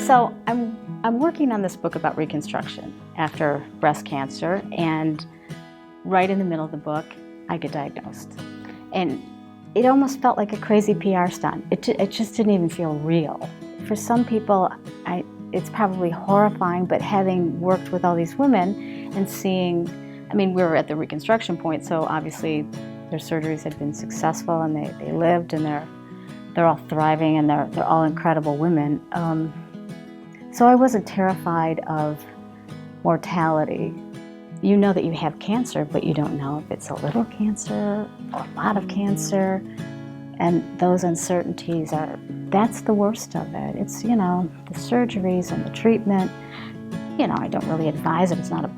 So I'm working on this book about reconstruction after breast cancer, and right in the middle of the book, I get diagnosed. And it almost felt like a crazy PR stunt. It just didn't even feel real. For some people, it's probably horrifying, but having worked with all these women and seeing, I mean, we were at the reconstruction point, so obviously their surgeries had been successful and they lived, and they're all thriving, and they're all incredible women. So I wasn't terrified of mortality. You know that you have cancer, but you don't know if it's a little cancer or a lot of cancer. And those uncertainties that's the worst of it. It's, the surgeries and the treatment. I don't really advise it. It's not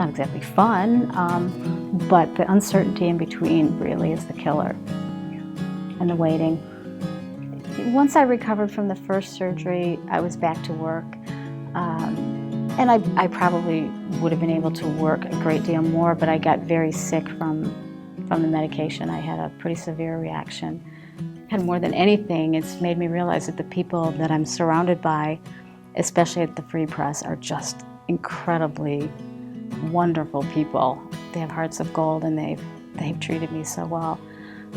exactly fun, but the uncertainty in between really is the killer. And the waiting. Once I recovered from the first surgery, I was back to work. And I probably would have been able to work a great deal more, but I got very sick from the medication. I had a pretty severe reaction. And more than anything, it's made me realize that the people that I'm surrounded by, especially at the Free Press, are just incredibly wonderful people. They have hearts of gold, and they've treated me so well.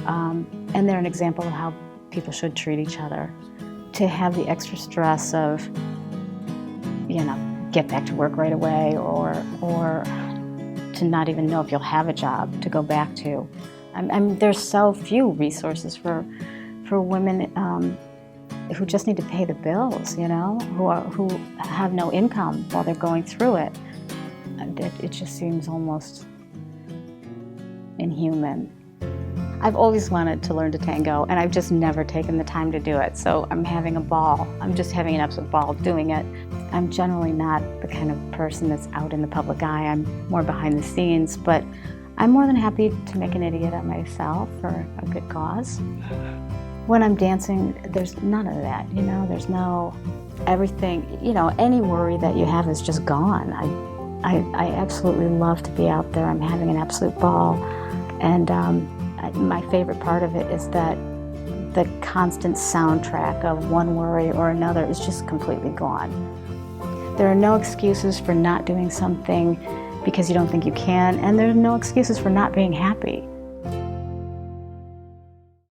And they're an example of how people should treat each other. To have the extra stress of, get back to work right away, or to not even know if you'll have a job to go back to. There's so few resources for women who just need to pay the bills, who have no income while they're going through it. It just seems almost inhuman. I've always wanted to learn to tango, and I've just never taken the time to do it, so I'm having a ball. I'm just having an absolute ball doing it. I'm generally not the kind of person that's out in the public eye. I'm more behind the scenes, but I'm more than happy to make an idiot of myself for a good cause. When I'm dancing, there's none of that, there's no everything, any worry that you have is just gone. I absolutely love to be out there. I'm having an absolute ball, and my favorite part of it is that the constant soundtrack of one worry or another is just completely gone. There are no excuses for not doing something because you don't think you can, and there are no excuses for not being happy.